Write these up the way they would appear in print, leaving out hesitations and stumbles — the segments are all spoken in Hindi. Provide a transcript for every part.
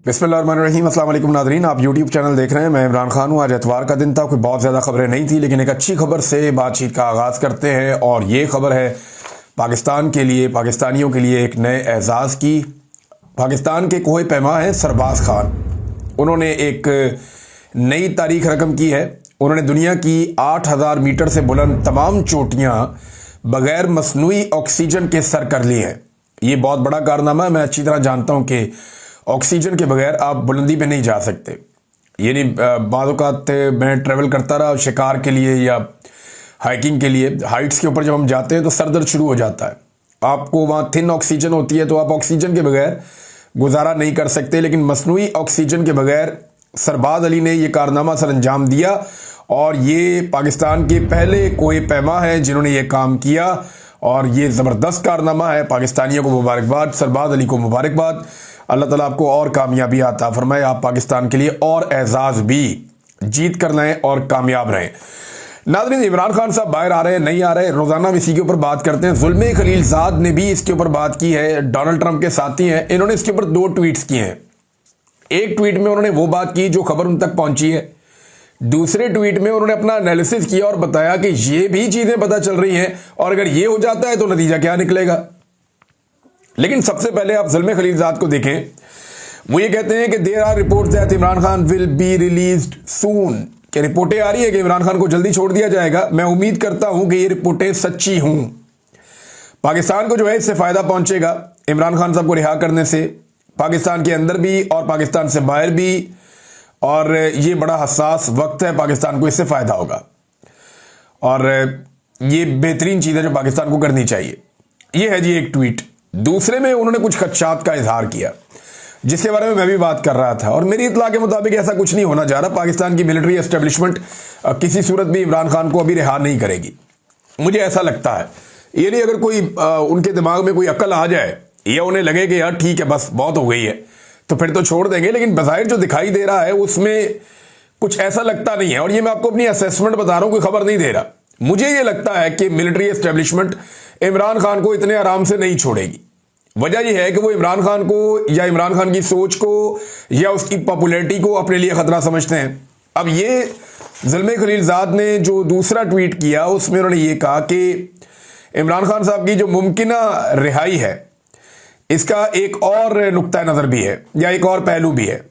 बिस्मिल्लाहिर्रहमानिर्रहीम। अस्सलाम वालेकुम नाज़रीन, आप यूट्यूब चैनल देख रहे हैं। मैं इमरान खान हूँ। आज एतवार का दिन था, कोई बहुत ज़्यादा खबरें नहीं थी, लेकिन एक अच्छी खबर से बातचीत का आगाज़ करते हैं। और ये खबर है पाकिस्तान के लिए, पाकिस्तानियों के लिए एक नए एजाज़ की। पाकिस्तान के कोहे पैमा है सरबाज खान। उन्होंने एक नई तारीख रकम की है। उन्होंने दुनिया की 8000 मीटर से बुलंद तमाम चोटियाँ बगैर मसनूई ऑक्सीजन के सर कर ली हैं। ये बहुत बड़ा कारनामा है। मैं अच्छी तरह जानता हूँ कि ऑक्सीजन के बगैर आप बुलंदी पे नहीं जा सकते। ये नहीं, बाद औक़ात मैं ट्रैवल करता रहा शिकार के लिए या हाइकिंग के लिए। हाइट्स के ऊपर जब हम जाते हैं तो सर दर्द शुरू हो जाता है। आपको वहाँ थिन ऑक्सीजन होती है, तो आप ऑक्सीजन के बगैर गुजारा नहीं कर सकते। लेकिन मसनूई ऑक्सीजन के बगैर सरबाज अली ने यह कारनामा सर अंजाम दिया, और ये पाकिस्तान के पहले कोहे पैमा है जिन्होंने ये काम किया। और ये ज़बरदस्त कारनामा है। पाकिस्तानियों को मुबारकबाद, सरबाज अली को मुबारकबाद। अल्लाह ताला आपको और कामयाबी अता फरमाए। आप पाकिस्तान के लिए और एजाज़ भी जीत कर लाएं और कामयाब रहें। नाज़रीन, इमरान खान साहब बाहर आ रहे हैं, नहीं आ रहे, रोज़ाना इसी के ऊपर बात करते हैं। ज़ुल्मे खलीलज़ाद ने भी इसके ऊपर बात की है। डोनाल्ड ट्रंप के साथी हैं, इन्होंने इसके ऊपर 2 ट्वीट्स किए हैं। एक ट्वीट में उन्होंने वो बात की जो खबर उन तक पहुंची है। दूसरे ट्वीट में उन्होंने अपना एनालिसिस किया और बताया कि ये भी चीज़ें पता चल रही हैं, और अगर ये हो जाता है तो नतीजा क्या निकलेगा। लेकिन सबसे पहले आप ज़ुल्मे खलीलज़ाद को देखें। वो ये कहते हैं कि there are reports that Imran Khan will be released soon. कि रिपोर्टें आ रही है कि इमरान खान को जल्दी छोड़ दिया जाएगा। मैं उम्मीद करता हूं कि ये रिपोर्टें सच्ची हूं। पाकिस्तान को जो है इससे फ़ायदा पहुंचेगा इमरान खान साहब को रिहा करने से, पाकिस्तान के अंदर भी और पाकिस्तान से बाहर भी। और ये बड़ा हसास वक्त है, पाकिस्तान को इससे फ़ायदा होगा, और ये बेहतरीन चीज़ है जो पाकिस्तान को करनी चाहिए। ये है जी एक ट्वीट। दूसरे में उन्होंने कुछ खदशात का इजहार किया, जिसके बारे में मैं भी बात कर रहा था। और मेरी इत्तला के मुताबिक ऐसा कुछ नहीं होना जा रहा। पाकिस्तान की मिलिट्री एस्टेब्लिशमेंट किसी सूरत भी इमरान खान को अभी रिहा नहीं करेगी, मुझे ऐसा लगता है। ये नहीं, अगर कोई उनके दिमाग में कोई अक्ल आ जाए या उन्हें लगे कि यार ठीक है बस बहुत हो गई है, तो फिर तो छोड़ देंगे। लेकिन बज़ाहिर जो दिखाई दे रहा है उसमें कुछ ऐसा लगता नहीं है। और ये मैं आपको अपनी असेसमेंट बता रहा हूँ, कोई खबर नहीं दे रहा। मुझे ये लगता है कि मिलिट्री एस्टेब्लिशमेंट इमरान खान को इतने आराम से नहीं छोड़ेगी। वजह यह है कि वो इमरान खान को या इमरान खान की सोच को या उसकी पॉपुलैरिटी को अपने लिए खतरा समझते हैं। अब ये ज़ुल्मे खलीलज़ाद ने जो दूसरा ट्वीट किया उसमें उन्होंने ये कहा कि इमरान खान साहब की जो मुमकिना रिहाई है, इसका एक और नुक्ता नज़र भी है या एक और पहलू भी है।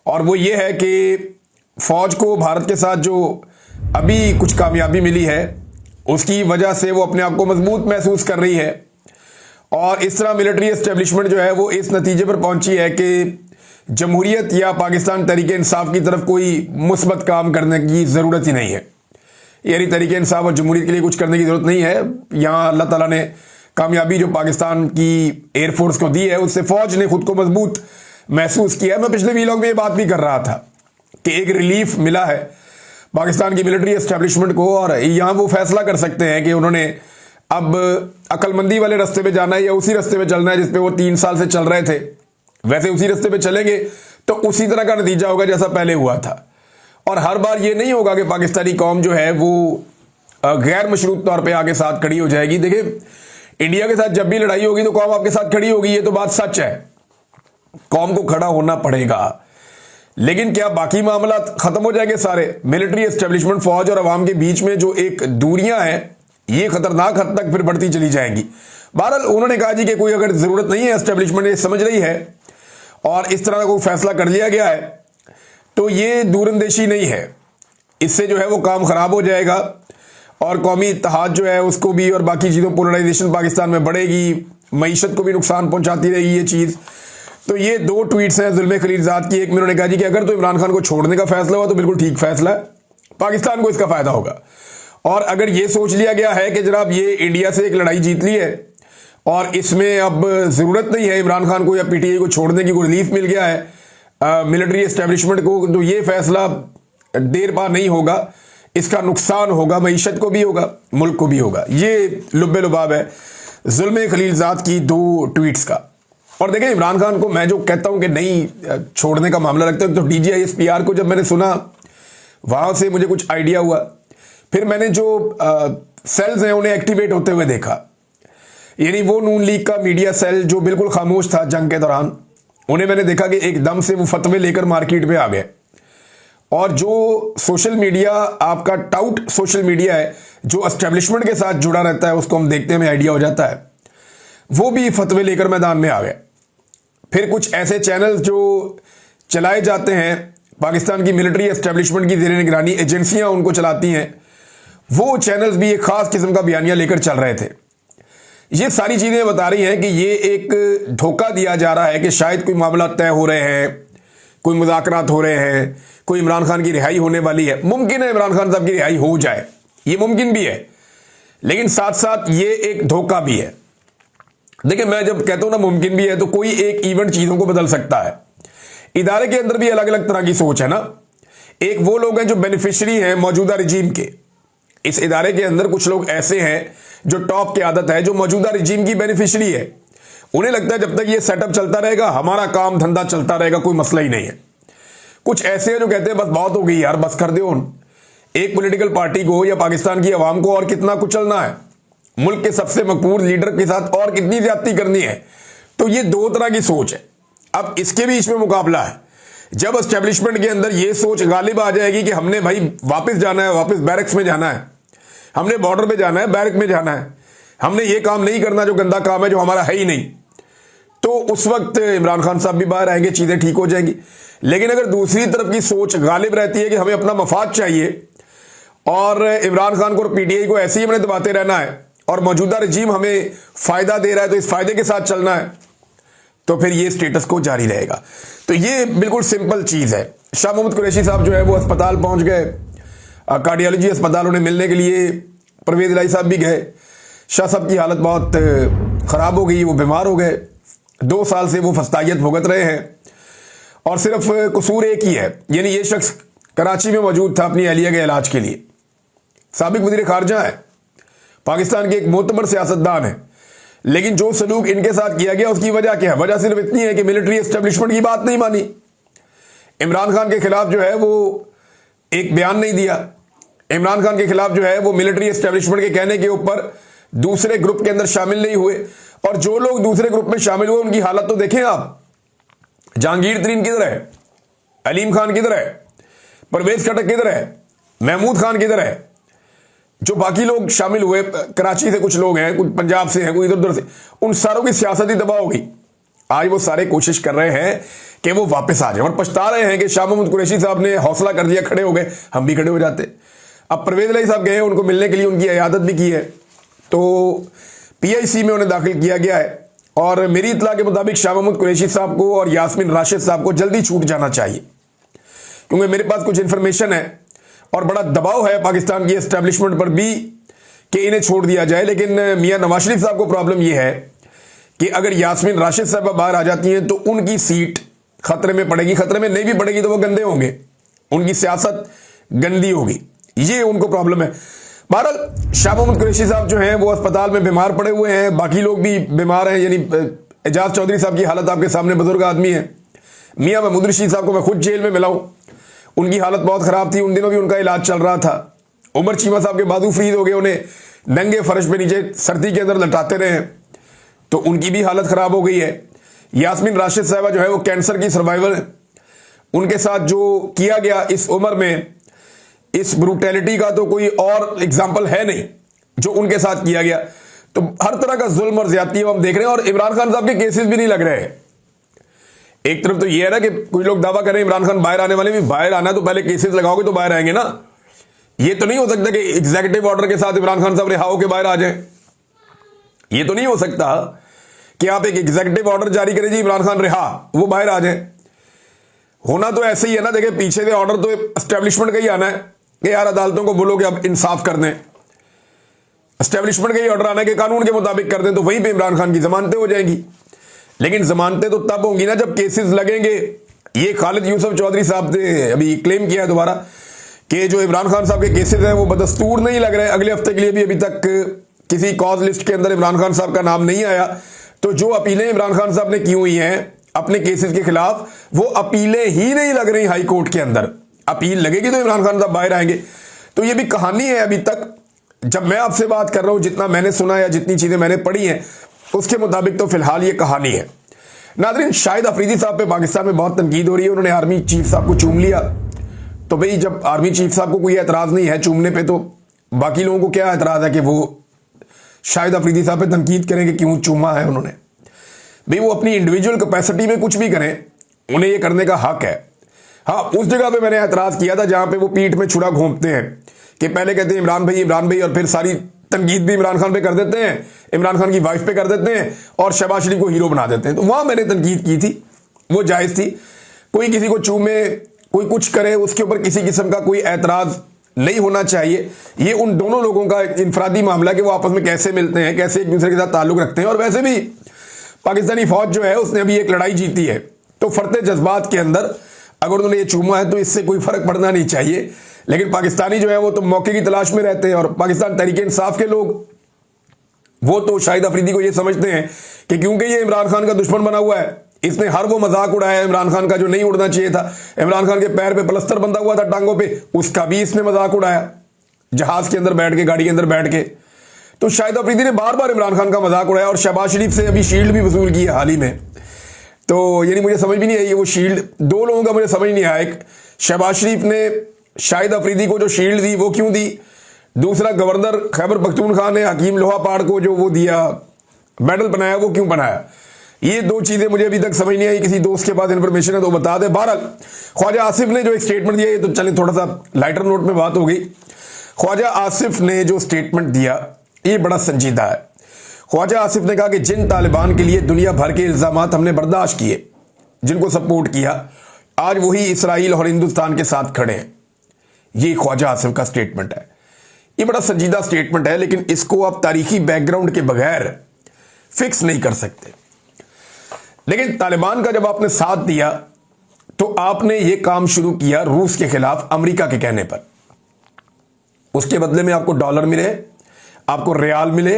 और वो ये है कि फ़ौज को भारत के साथ जो अभी कुछ कामयाबी मिली है उसकी वजह से वो अपने आप को मजबूत महसूस कर रही है। और इस तरह मिलिट्री एस्टेब्लिशमेंट जो है वो इस नतीजे पर पहुंची है कि जमहूरियत या पाकिस्तान तरीके इंसाफ की तरफ कोई मुस्बत काम करने की ज़रूरत ही नहीं है। यानी तरीके इंसाफ और जमहूरियत के लिए कुछ करने की ज़रूरत नहीं है। यहाँ अल्लाह ताला ने कामयाबी जो पाकिस्तान की एयरफोर्स को दी है, उससे फ़ौज ने खुद को मजबूत महसूस किया है। मैं पिछले वीलॉग में ये बात भी कर रहा था कि एक रिलीफ मिला है पाकिस्तान की मिलिट्री एस्टेब्लिशमेंट को, और यहाँ वो फैसला कर सकते हैं कि उन्होंने अब अक्लमंदी वाले रास्ते पे जाना है या उसी रास्ते पे चलना है जिस पे वो 3 साल से चल रहे थे। वैसे उसी रास्ते पे चलेंगे तो उसी तरह का नतीजा होगा जैसा पहले हुआ था। और हर बार ये नहीं होगा कि पाकिस्तानी कौम जो है वो गैर मशरूत तौर पर आके साथ खड़ी हो जाएगी। देखिए, इंडिया के साथ जब भी लड़ाई होगी तो कौम आपके साथ खड़ी होगी, ये तो बात सच है। कौम को खड़ा होना पड़ेगा। लेकिन क्या बाकी मामला खत्म हो जाएंगे सारे? मिलिट्री एस्टेब्लिशमेंट, फौज और अवाम के बीच में जो एक दूरियां हैं ये खतरनाक हद तक फिर बढ़ती चली जाएंगी। बहरहाल उन्होंने कहा जी कि कोई अगर जरूरत नहीं है, एस्टेब्लिशमेंट ये समझ रही है और इस तरह का कोई फैसला कर लिया गया है, तो ये दूरंदेशी नहीं है। इससे जो है वो काम खराब हो जाएगा और कौमी इत्तेहाद जो है उसको भी और बाकी चीज़ों, पोलराइजेशन पाकिस्तान में बढ़ेगी, मईशत को भी नुकसान पहुंचाती रहेगी ये चीज़। तो ये 2 ट्वीट्स हैं ज़ुल्मे खलीलज़ाद की। एक में उन्होंने कहा जी कि अगर तो इमरान खान को छोड़ने का फैसला हुआ तो बिल्कुल ठीक फैसला है, पाकिस्तान को इसका फ़ायदा होगा। और अगर ये सोच लिया गया है कि जनाब ये इंडिया से एक लड़ाई जीत ली है और इसमें अब ज़रूरत नहीं है इमरान खान को या पीटीआई को छोड़ने की, कोई रिलीफ मिल गया है मिलिट्री एस्टेब्लिशमेंट को, तो ये फैसला देर पा नहीं होगा, इसका नुकसान होगा, मईशत को भी होगा, मुल्क को भी होगा। ये लुब्बे लुबाब है ज़ुल्मे खलीलज़ाद की 2 ट्वीट्स का। और देखें, इमरान खान को मैं जो कहता हूं कि नहीं छोड़ने का मामला रखते हैं, तो DGISPR को जब मैंने सुना वहां से मुझे कुछ आइडिया हुआ। फिर मैंने जो सेल्स हैं उन्हें एक्टिवेट होते हुए देखा। यानी वो नून लीग का मीडिया सेल जो बिल्कुल खामोश था जंग के दौरान, उन्हें मैंने देखा कि एकदम से वो फतवे लेकर मार्केट में आ गए, और जो सोशल मीडिया आपका टाउट सोशल मीडिया है जो एस्टेब्लिशमेंट के साथ जुड़ा रहता है, उसको हम देखते हैं, हमें आइडिया हो जाता है, वो भी फतवे लेकर मैदान में आ गए। फिर कुछ ऐसे चैनल जो चलाए जाते हैं, पाकिस्तान की मिलिट्री एस्टेब्लिशमेंट की ज़ेर निगरानी एजेंसियां उनको चलाती हैं, वो चैनल्स भी एक खास किस्म का बयानिया लेकर चल रहे थे। ये सारी चीज़ें बता रही हैं कि ये एक धोखा दिया जा रहा है कि शायद कोई मामला तय हो रहे हैं, कोई मुज़ाकरात हो रहे हैं, कोई इमरान खान की रिहाई होने वाली है। मुमकिन है इमरान खान साहब की रिहाई हो जाए, ये मुमकिन भी है, लेकिन साथ साथ ये एक धोखा भी है। देखिए, मैं जब कहता हूं ना मुमकिन भी है, तो कोई एक इवेंट चीज़ों को बदल सकता है। इदारे के अंदर भी अलग अलग तरह की सोच है ना। एक वो लोग हैं जो बेनिफिशियरी हैं मौजूदा रिजीम के। इस इदारे के अंदर कुछ लोग ऐसे हैं जो टॉप की आदत है, जो मौजूदा रिजीम की बेनिफिशियरी है। उन्हें लगता है जब तक ये सेटअप चलता रहेगा, हमारा काम धंधा चलता रहेगा, कोई मसला ही नहीं है। कुछ ऐसे हैं जो कहते हैं बस बहुत हो गई यार, बस कर दो। एक पॉलिटिकल पार्टी को या पाकिस्तान की आवाम को और कितना कुचलना है, मुल्क के सबसे मकबूल लीडर के साथ और कितनी ज्यादती करनी है। तो ये दो तरह की सोच है। अब इसके बीच में मुकाबला है। जब एस्टेब्लिशमेंट के अंदर ये सोच गालिब आ जाएगी कि हमने भाई वापस जाना है, वापस बैरक्स में जाना है, हमने बॉर्डर पे जाना है, बैरक में जाना है, हमने ये काम नहीं करना जो गंदा काम है, जो हमारा है ही नहीं, तो उस वक्त इमरान खान साहब भी बाहर आएंगे, चीजें ठीक हो जाएंगी। लेकिन अगर दूसरी तरफ की सोच गालिब रहती है कि हमें अपना मफाद चाहिए और इमरान खान को और पीटीआई को ऐसे ही हमने दबाते रहना है और मौजूदा रजीम हमें फायदा दे रहा है तो इस फायदे के साथ चलना है, तो फिर ये स्टेटस को जारी रहेगा। तो ये बिल्कुल सिंपल चीज है। शाह मोहम्मद कुरैशी साहब जो है वो अस्पताल पहुंच गए, कार्डियोलॉजी अस्पताल उन्हें मिलने के लिए। परवेज इलाही साहब भी गए। शाह साहब की हालत बहुत खराब हो गई, वो बीमार हो गए। 2 साल से वो फस्तायत भुगत रहे हैं और सिर्फ कसूर एक ही है, यानी ये शख्स कराची में मौजूद था अपनी अहलिया के इलाज के लिए। साबिक वज़ीर खारजा है, पाकिस्तान के एक मोतबर सियासतदान है, लेकिन जो सलूक इनके साथ किया गया उसकी वजह क्या है? वजह सिर्फ इतनी है कि मिलिट्री एस्टेब्लिशमेंट की बात नहीं मानी, इमरान खान के खिलाफ जो है वो एक बयान नहीं दिया, इमरान खान के खिलाफ जो है वो मिलिट्री एस्टेब्लिशमेंट के कहने के ऊपर दूसरे ग्रुप के अंदर शामिल नहीं हुए। और जो लोग दूसरे ग्रुप में शामिल हुए उनकी हालत तो देखें आप। जहांगीर तरीन किधर है, अलीम खान किधर है, परवेज खटक किधर है, महमूद खान किधर है, जो बाकी लोग शामिल हुए, कराची से कुछ लोग हैं, कुछ पंजाब से हैं, कोई इधर उधर से, उन सारों की सियासत ही तबाह हो गई। आज वो सारे कोशिश कर रहे हैं कि वो वापस आ जाए और पछता रहे हैं कि शाह मोहम्मद कुरैशी साहब ने हौसला कर दिया, खड़े हो गए, हम भी खड़े हो जाते। अब परवेज इलाही साहब गए, उनको मिलने के लिए उनकी इयादत भी की है, तो पीआईसी में उन्हें दाखिल किया गया है। और मेरी इत्तला के मुताबिक शाह मोहम्मद कुरैशी साहब को और यास्मीन राशिद साहब को जल्दी छूट जाना चाहिए, क्योंकि मेरे पास कुछ इंफॉर्मेशन है और बड़ा दबाव है पाकिस्तान की एस्टेब्लिशमेंट पर भी कि इन्हें छोड़ दिया जाए। लेकिन मियां नवाज शरीफ साहब को प्रॉब्लम यह है कि अगर यास्मीन राशिद साहब बाहर आ जाती हैं तो उनकी सीट खतरे में पड़ेगी। खतरे में नहीं भी पड़ेगी तो वो गंदे होंगे, उनकी सियासत गंदी होगी, ये उनको प्रॉब्लम है। बहरहाल शाह मोहम्मद कुरैशी साहब जो हैं वो अस्पताल में बीमार पड़े हुए हैं, बाकी लोग भी बीमार हैं, यानी एजाज चौधरी साहब की हालत आपके सामने, बुजुर्ग आदमी है। मियां महमूद रशीद साहब को मैं खुद जेल में मिला हूं, उनकी हालत बहुत खराब थी, उन दिनों भी उनका इलाज चल रहा था। उमर चीमा साहब के बाजू फ्रीज हो गए, उन्हें नंगे फर्श पे नीचे सर्दी के अंदर लटाते रहे, तो उनकी भी हालत खराब हो गई है। यास्मीन राशिद साहबा जो है वो कैंसर की सर्वाइवर है, उनके साथ जो किया गया इस उम्र में, इस ब्रूटैलिटी का तो कोई और एग्जाम्पल है नहीं जो उनके साथ किया गया। तो हर तरह का जुल्म और ज्यादती हम देख रहे हैं और इमरान खान साहब के केसेस भी नहीं लग रहे हैं। एक तरफ तो ये है ना कि कुछ लोग दावा करें इमरान खान बाहर आने वाले, भी बाहर आना तो पहले केसेस लगाओगे तो बाहर आएंगे ना। ये तो नहीं हो सकता कि एग्जीक्यूटिव ऑर्डर के साथ इमरान खान साहब रिहा होकर बाहर आ जाए। ये तो नहीं हो सकता कि आप एक एग्जीक्यूटिव ऑर्डर जारी करें जी इमरान खान रिहा, वो बाहर आ जाए। होना तो ऐसे ही है ना। देखिए, पीछे से ऑर्डर तो एस्टेब्लिशमेंट का ही आना है कि यार अदालतों को बोलो कि अब इंसाफ कर दें। एस्टेब्लिशमेंट का ही ऑर्डर आना है कि कानून के मुताबिक कर दें, तो वहीं पे इमरान खान की जमानतें हो जाएंगी। लेकिन जमानतें तो तब होंगी ना जब केसेस लगेंगे। ये खालिद यूसुफ चौधरी साहब ने अभी क्लेम किया है दोबारा कि जो इमरान खान साहब के केसेस हैं वो बदस्तूर नहीं लग रहे। अगले हफ्ते के लिए भी अभी तक किसी कॉज लिस्ट के अंदर इमरान खान साहब का नाम नहीं आया। तो जो अपीलें इमरान खान साहब ने की हुई हैं अपने केसेस के खिलाफ, वो अपीलें ही नहीं लग रही हाई कोर्ट के अंदर। अपील लगेगी तो इमरान खान साहब बाहर आएंगे। तो ये भी कहानी है। अभी तक जब मैं आपसे बात कर रहा हूं, जितना मैंने सुना या जितनी चीजें मैंने पढ़ी हैं उसके मुताबिक तो फिलहाल ये कहानी है। नाज़रीन, शाहिद अफरीदी साहब पे पाकिस्तान में बहुत तनकीद हो रही है। उन्होंने आर्मी चीफ साहब को चूम लिया। तो भाई जब आर्मी चीफ साहब को कोई एतराज़ नहीं है चूमने पे, तो बाकी लोगों को क्या एतराज़ है कि वो शाहिद अफरीदी साहब पे तनकीद करें कि क्यों चूमा है उन्होंने। भाई वो अपनी इंडिविजुअल कैपेसिटी में कुछ भी करें, उन्हें ये करने का हक है। हाँ, उस जगह पे मैंने एतराज़ किया था जहां पे वो पीठ में छुरा घोंपते हैं कि पहले कहते हैं इमरान भाई, और फिर सारी तनकीद भी इमरान खान पे कर देते हैं, इमरान खान की वाइफ पे कर देते हैं और शहबाज शरीफ को हीरो बना देते हैं। तो वहां मैंने तनकीद की थी, वो जायज़ थी। कोई किसी को चूमे, कोई कुछ करे, उसके ऊपर किसी किस्म का कोई एतराज़ नहीं होना चाहिए। ये उन दोनों लोगों का इनफरादी मामला कि वो आपस में कैसे मिलते हैं, कैसे एक दूसरे के साथ ताल्लुक रखते हैं। और वैसे भी पाकिस्तानी फौज जो है उसने अभी एक लड़ाई जीती है, तो फरते जज्बात के अंदर अगर उन्होंने ये चूमा है तो इससे कोई फर्क पड़ना नहीं चाहिए। लेकिन पाकिस्तानी जो है वो तो मौके की तलाश में रहते हैं। और पाकिस्तान तहरीक इंसाफ के लोग वो तो शाहिद अफरीदी को ये समझते हैं कि क्योंकि ये इमरान खान का दुश्मन बना हुआ है, इसने हर वो मजाक उड़ाया इमरान खान का जो नहीं उड़ना चाहिए था। इमरान खान के पैर पे प्लस्तर बंधा हुआ था टांगों पे, उसका भी इसने मजाक उड़ाया जहाज के अंदर बैठ के, गाड़ी के अंदर बैठ के। तो शाहिद अफरीदी ने बार बार इमरान खान का मजाक उड़ाया और शहबाज शरीफ से अभी शील्ड भी वसूल की है हाल ही में। तो यानी मुझे समझ भी नहीं आई वो शील्ड, दो लोगों का मुझे समझ नहीं आया। एक शहबाज शरीफ ने शाहिद अफरीदी को जो शील्ड दी वो क्यों दी, दूसरा गवर्नर खैबर पख्तूनख्वा ने हकीम लोहापाड़ को जो वो दिया, मेडल बनाया, वो क्यों बनाया। ये दो चीजें मुझे अभी तक समझ नहीं आई। किसी दोस्त के पास इंफॉर्मेशन है तो बता दे। बहरहाल ख्वाजा आसिफ ने जो एक स्टेटमेंट दिया, ये तो चले थोड़ा सा लाइटर नोट में बात हो गई। ख्वाजा आसिफ ने जो स्टेटमेंट दिया ये बड़ा संजीदा है। ख्वाजा आसिफ ने कहा कि जिन तालिबान के लिए दुनिया भर के इल्जामात हमने बर्दाश्त किए, जिनको सपोर्ट किया, आज वही इसराइल और हिंदुस्तान के साथ खड़े हैं। ये ख्वाजा आसिफ का स्टेटमेंट है। ये बड़ा संजीदा स्टेटमेंट है, लेकिन इसको आप तारीखी बैकग्राउंड के बगैर फिक्स नहीं कर सकते। लेकिन तालिबान का जब आपने साथ दिया तो आपने ये काम शुरू किया रूस के खिलाफ अमेरिका के कहने पर। उसके बदले में आपको डॉलर मिले, आपको रियाल मिले,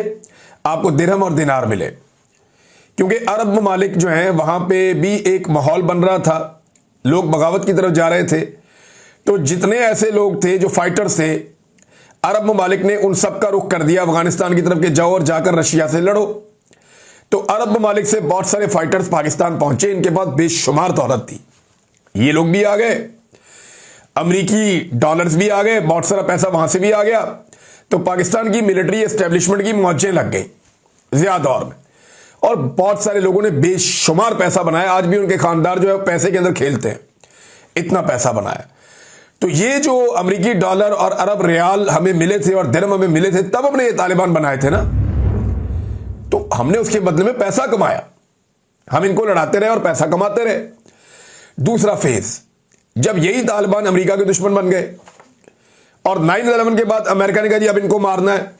आपको दिरहम और दिनार मिले, क्योंकि अरब ममालिक जो हैं वहां पे भी एक माहौल बन रहा था, लोग बगावत की तरफ जा रहे थे। तो जितने ऐसे लोग थे जो फाइटर्स थे, अरब ममालिक ने उन सब का रुख कर दिया अफगानिस्तान की तरफ के जाओ और जाकर रशिया से लड़ो। तो अरब ममालिक से बहुत सारे फाइटर्स पाकिस्तान पहुंचे, इनके पास बेशुमार दौलत थी। ये लोग भी आ गए, अमेरिकी डॉलर्स भी आ गए, बहुत सारा पैसा वहां से भी आ गया। तो पाकिस्तान की मिलिट्री एस्टेब्लिशमेंट की मौजें लग गई ज्यादा दौर में, और बहुत सारे लोगों ने बेशुमार पैसा बनाया। आज भी उनके खानदार जो है पैसे के अंदर खेलते हैं, इतना पैसा बनाया। तो ये जो अमेरिकी डॉलर और अरब रियाल हमें मिले थे और दिरहम हमें मिले थे, तब हमने ये तालिबान बनाए थे ना। तो हमने उसके बदले में पैसा कमाया, हम इनको लड़ाते रहे और पैसा कमाते रहे। दूसरा फेज, जब यही तालिबान अमेरिका के दुश्मन बन गए और 9/11 के बाद अमेरिका ने कहा जी अब इनको मारना है,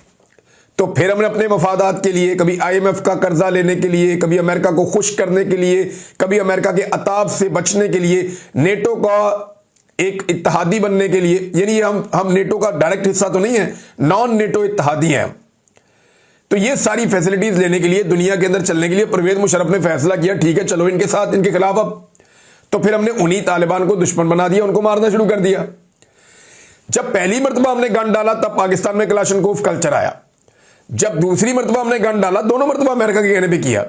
तो फिर हमने अपने मफादात के लिए, कभी IMF का कर्जा लेने के लिए, कभी अमेरिका को खुश करने के लिए, कभी अमेरिका के अताब से बचने के लिए, नेटो का एक इत्तेहादी बनने के लिए, यानी हम नेटो का डायरेक्ट हिस्सा तो नहीं है, नॉन नेटो इत्तेहादी हैं। तो ये सारी फैसिलिटीज लेने के लिए, दुनिया के अंदर चलने के लिए परवेज मुशर्रफ ने फैसला किया ठीक है चलो इनके साथ, इनके खिलाफ। अब तो फिर हमने उन्हीं तालिबान को दुश्मन बना दिया, उनको मारना शुरू कर दिया। जब पहली मरतबा हमने गन डाला तब पाकिस्तान में कलाशनकोव कल्चर आया। जब दूसरी मरतबा हमने गन डाला, दोनों मरतबा अमेरिका के कहने पे किया,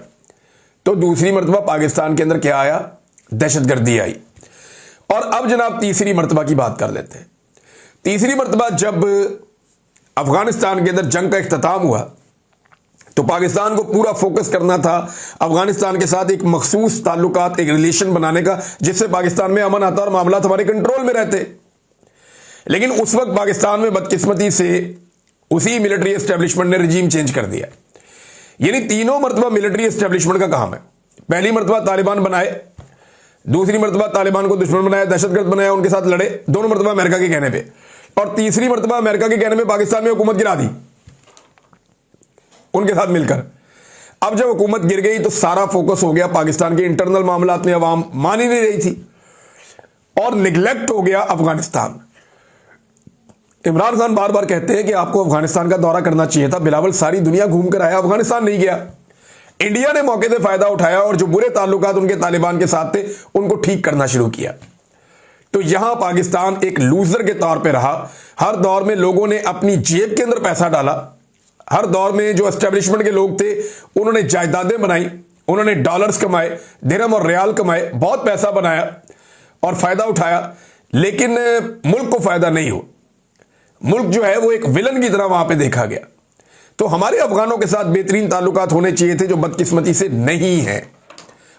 तो दूसरी मरतबा पाकिस्तान के अंदर क्या आया, दहशतगर्दी आई। और अब जनाब तीसरी मरतबा की बात कर लेते हैं। तीसरी मरतबा जब अफगानिस्तान के अंदर जंग का इख्तिताम हुआ, तो पाकिस्तान को पूरा फोकस करना था अफगानिस्तान के साथ एक मखसूस ताल्लुकात, एक रिलेशन बनाने का, जिससे पाकिस्तान में अमन आता और मामला हमारे कंट्रोल में रहते। लेकिन उस वक्त पाकिस्तान में बदकिस्मती से उसी मिलिट्री एस्टेब्लिशमेंट ने रजीम चेंज कर दिया। यानी तीनों मरतबा मिलिट्री एस्टेब्लिशमेंट का काम है। पहली मरतबा तालिबान बनाए, दूसरी मरतबा तालिबान को दुश्मन बनाया, दहशतगर्द बनाया, उनके साथ लड़े, दोनों मरतबा अमेरिका के कहने पे, और तीसरी मरतबा अमेरिका के कहने पे पाकिस्तान में हुकूमत गिरा दी उनके साथ मिलकर। अब जब हुकूमत गिर गई तो सारा फोकस हो गया पाकिस्तान के इंटरनल मामलात में, अवाम मान ही नहीं रही थी और निगलेक्ट हो गया अफगानिस्तान। इमरान खान बार बार कहते हैं कि आपको अफगानिस्तान का दौरा करना चाहिए था। बिलावल सारी दुनिया घूम कर आया, अफगानिस्तान नहीं गया। इंडिया ने मौके से फायदा उठाया और जो बुरे ताल्लुकात उनके तालिबान के साथ थे उनको ठीक करना शुरू किया। तो यहां पाकिस्तान एक लूजर के तौर पे रहा। हर दौर में लोगों ने अपनी जेब के अंदर पैसा डाला, हर दौर में जो एस्टेब्लिशमेंट के लोग थे उन्होंने जायदादें बनाई, उन्होंने डॉलर्स कमाए, दिरहम और रियाल कमाए, बहुत पैसा बनाया और फायदा उठाया, लेकिन मुल्क को फायदा नहीं हुआ। मुल्क जो है वो एक विलन की तरह वहां पे देखा गया। तो हमारे अफगानों के साथ बेहतरीन ताल्लुकात होने चाहिए थे, जो बदकिस्मती से नहीं है।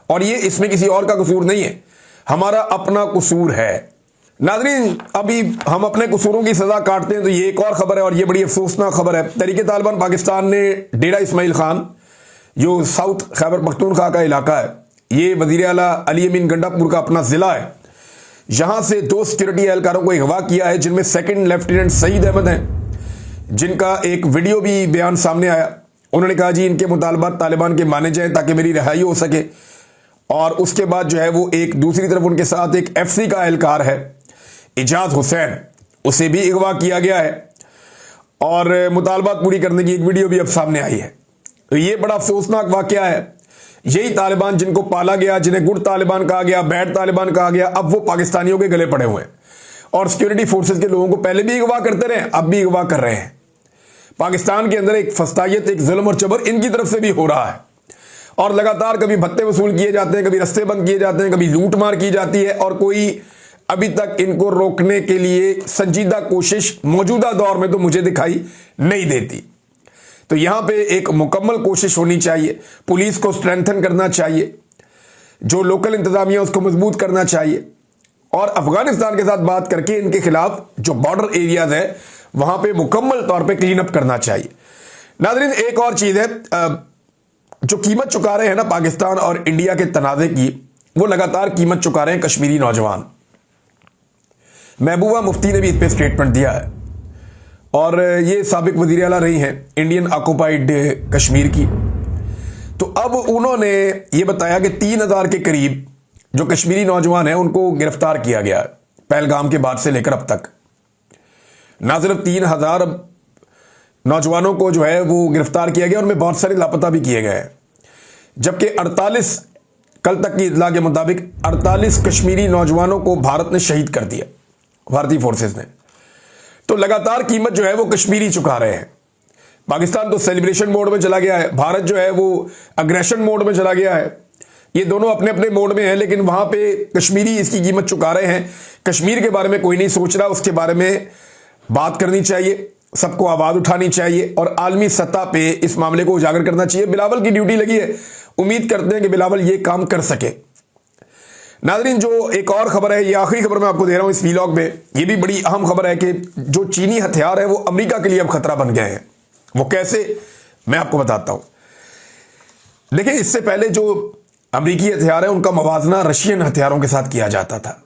और ये इसमें किसी और का कसूर नहीं है, हमारा अपना कसूर है। नाज़रीन, अभी हम अपने कसूरों की सजा काटते हैं तो ये एक और खबर है, और ये बड़ी अफसोसनाक खबर है। तहरीक तालिबान पाकिस्तान ने डेरा इस्माइल खान, जो साउथ खैबर पख्तूनख्वा का इलाका है, ये वज़ीर आला अली अमीन गंडापुर का अपना ज़िला है, यहां से 2 सिक्योरिटी एहलकारों को अगवा किया है, जिनमें सेकंड लेफ्टिनेंट सईद अहमद हैं, जिनका एक वीडियो भी बयान सामने आया। उन्होंने कहा जी इनके मुतालबात तालिबान के माने जाएं ताकि मेरी रिहाई हो सके। और उसके बाद जो है वो एक दूसरी तरफ उनके साथ एक FC का एहलकार है इजाज हुसैन, उसे भी अगवा किया गया है और मुतालबात पूरी करने की एक वीडियो भी अब सामने आई है। तो ये बड़ा अफसोसनाक वाकया है। यही तालिबान जिनको पाला गया, जिन्हें गुड तालिबान कहा गया, बैड तालिबान कहा गया, अब वो पाकिस्तानियों के गले पड़े हुए हैं और सिक्योरिटी फोर्सेस के लोगों को पहले भी अगवा करते रहे, अब भी अगवा कर रहे हैं। पाकिस्तान के अंदर एक फस्तायत, एक जुल्म और जबर इनकी तरफ से भी हो रहा है और लगातार कभी भत्ते वसूल किए जाते हैं, कभी रास्ते बंद किए जाते हैं, कभी लूट मार की जाती है और कोई अभी तक इनको रोकने के लिए संजीदा कोशिश मौजूदा दौर में तो मुझे दिखाई नहीं देती। तो यहां पे एक मुकम्मल कोशिश होनी चाहिए, पुलिस को स्ट्रेंथन करना चाहिए, जो लोकल इंतजामिया उसको मजबूत करना चाहिए और अफगानिस्तान के साथ बात करके इनके खिलाफ जो बॉर्डर एरियाज है वहां पे मुकम्मल तौर पे क्लीन अप करना चाहिए। नाज़रीन, एक और चीज है, जो कीमत चुका रहे हैं ना पाकिस्तान और इंडिया के तनाज़े की, वो लगातार कीमत चुका रहे हैं कश्मीरी नौजवान। महबूबा मुफ्ती ने भी इस पर स्टेटमेंट दिया है और ये साबिक वज़ीर आला रही हैं इंडियन ऑक्युपाइड कश्मीर की। तो अब उन्होंने ये बताया कि 3000 के करीब जो कश्मीरी नौजवान हैं उनको गिरफ्तार किया गया है पहलगाम के बाद से लेकर अब तक। ना सिर्फ 3000 नौजवानों को जो है वो गिरफ्तार किया गया, उनमें बहुत सारे लापता भी किए गए हैं, जबकि 48 कल तक की इत्तला के मुताबिक 48 कश्मीरी नौजवानों को भारत ने शहीद कर दिया, भारतीय फोर्सेस ने। तो लगातार कीमत जो है वो कश्मीरी चुका रहे हैं। पाकिस्तान तो सेलिब्रेशन मोड में चला गया है, भारत जो है वो अग्रेशन मोड में चला गया है। ये दोनों अपने अपने मोड में हैं, लेकिन वहां पे कश्मीरी इसकी कीमत चुका रहे हैं। कश्मीर के बारे में कोई नहीं सोच रहा, उसके बारे में बात करनी चाहिए, सबको आवाज उठानी चाहिए और आलमी सतह पे इस मामले को उजागर करना चाहिए। बिलावल की ड्यूटी लगी है, उम्मीद करते हैं कि बिलावल ये काम कर सके। नाज़रीन, जो एक और खबर है, ये आखिरी खबर मैं आपको दे रहा हूं इस वीलॉग में, ये भी बड़ी अहम खबर है कि जो चीनी हथियार है वो अमेरिका के लिए अब खतरा बन गए हैं। वो कैसे, मैं आपको बताता हूं। देखिए, इससे पहले जो अमेरिकी हथियार है उनका मवाजना रशियन हथियारों के साथ किया जाता था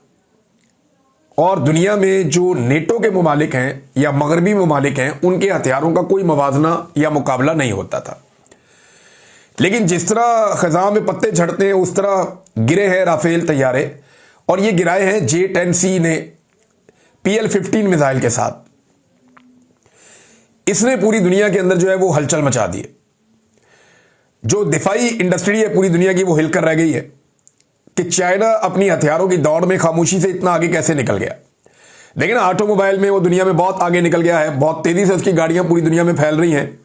और दुनिया में जो नेटो के ममालिक हैं या मगरबी ममालिक हैं उनके हथियारों का कोई मवाजना या मुकाबला नहीं होता था। लेकिन जिस तरह खज़ां में पत्ते झड़ते हैं उस तरह गिरे हैं राफेल तैयारे, और ये गिराए हैं J-10C ने PL-15 मिसाइल के साथ। इसने पूरी दुनिया के अंदर जो है वो हलचल मचा दी है। जो दिफाई इंडस्ट्री है पूरी दुनिया की वो हिलकर रह गई है कि चाइना अपनी हथियारों की दौड़ में खामोशी से इतना आगे कैसे निकल गया। लेकिन ऑटोमोबाइल में वो दुनिया में बहुत आगे निकल गया है, बहुत तेजी से उसकी गाड़ियां पूरी दुनिया में फैल रही हैं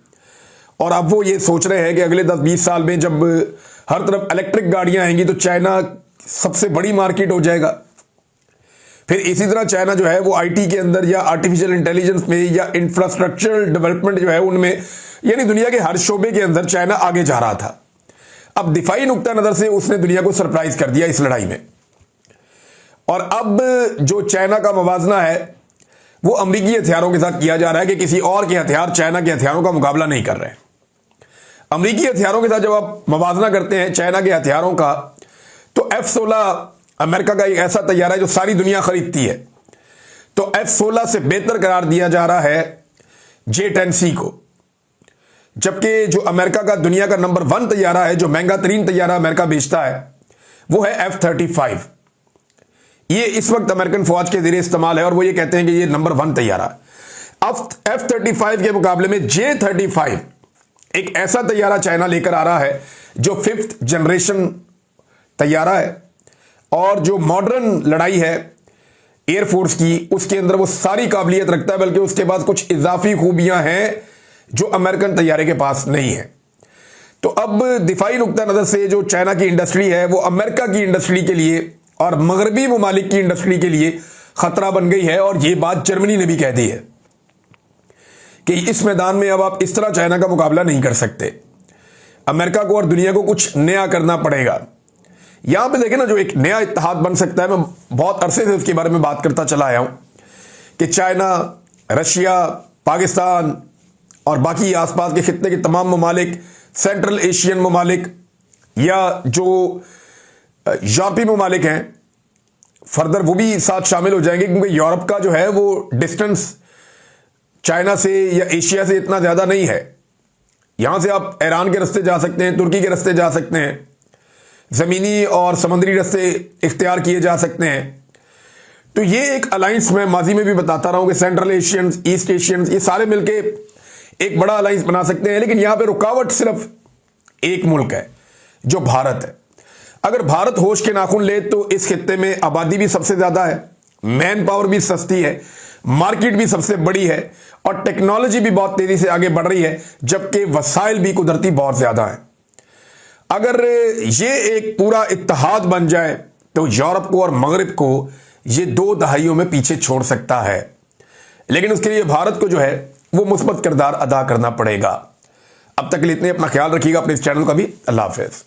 और अब वो ये सोच रहे हैं कि अगले 10-20 साल में जब हर तरफ इलेक्ट्रिक गाड़ियां आएंगी तो चाइना सबसे बड़ी मार्केट हो जाएगा। फिर इसी तरह चाइना जो है वो IT के अंदर या आर्टिफिशियल इंटेलिजेंस में या इंफ्रास्ट्रक्चरल डेवलपमेंट जो है उनमें, यानी दुनिया के हर शोबे के अंदर चाइना आगे जा रहा था। अब दिफाई नुक्ता नजर से उसने दुनिया को सरप्राइज कर दिया इस लड़ाई में, और अब जो चाइना का मवाजना है वो अमेरिकी हथियारों के साथ किया जा रहा है कि किसी और के हथियार चाइना के हथियारों का मुकाबला नहीं कर रहे। अमेरिकी हथियारों के साथ जब आप मवाजना करते हैं चाइना के हथियारों का, तो F-16 अमेरिका का एक ऐसा तैयारा है जो सारी दुनिया खरीदती है, तो F-16 से बेहतर करार दिया जा रहा है J-10C को। जबकि जो अमेरिका का दुनिया का नंबर 1 तैयारा है, जो महंगा तरीन तैयारा अमेरिका बेचता है, वो है F-35। ये इस वक्त अमेरिकन फौज के ज़रिए इस्तेमाल है और वो ये कहते हैं कि ये नंबर 1 तैयारा है। अब F-35 के मुकाबले में J-35 एक ऐसा तैयारा चाइना लेकर आ रहा है जो 5th जनरेशन तैयारा है और जो मॉडर्न लड़ाई है एयरफोर्स की, उसके अंदर वो सारी काबिलियत रखता है, बल्कि उसके पास कुछ इजाफी खूबियां हैं जो अमेरिकन तैयारे के पास नहीं है। तो अब दिफाई नुक्ता नज़र से जो चाइना की इंडस्ट्री है वो अमेरिका की इंडस्ट्री के लिए और मगरबी ममालिक की इंडस्ट्री के लिए खतरा बन गई है। और ये बात जर्मनी ने भी कह दी है कि इस मैदान में अब आप इस तरह चाइना का मुकाबला नहीं कर सकते, अमेरिका को और दुनिया को कुछ नया करना पड़ेगा। यहां पे देखें ना, जो एक नया इत्तेहाद बन सकता है, मैं बहुत अरसे से उसके बारे में बात करता चला आया हूं कि चाइना, रशिया, पाकिस्तान और बाकी आसपास के खित्ते के तमाम ममालिक, सेंट्रल एशियन ममालिक या जो यूरोपीय ममालिक हैं, फर्दर वो भी साथ शामिल हो जाएंगे, क्योंकि यूरोप का जो है वो डिस्टेंस चाइना से या एशिया से इतना ज़्यादा नहीं है। यहां से आप ईरान के रास्ते जा सकते हैं, तुर्की के रास्ते जा सकते हैं, ज़मीनी और समुद्री रास्ते इख्तियार किए जा सकते हैं। तो ये एक अलायंस मैं माजी में भी बताता रहा हूं कि सेंट्रल एशियंस, ईस्ट एशियंस, ये सारे मिलके एक बड़ा अलायंस बना सकते हैं। लेकिन यहां पे रुकावट सिर्फ एक मुल्क है, जो भारत है। अगर भारत होश के नाखून ले तो इस खित्ते में आबादी भी सबसे ज्यादा है, मैन पावर भी सस्ती है, मार्केट भी सबसे बड़ी है और टेक्नोलॉजी भी बहुत तेजी से आगे बढ़ रही है, जबकि वसाइल भी कुदरती बहुत ज्यादा है। अगर ये एक पूरा इत्तेहाद बन जाए तो यूरोप को और मगरिब को ये 2 दहाइयों में पीछे छोड़ सकता है। लेकिन उसके लिए भारत को जो है वो मुस्बत किरदार अदा करना पड़ेगा। अब तक के लिए इतने, अपना ख्याल रखिएगा, अपने इस चैनल का भी। अल्लाह हाफिज।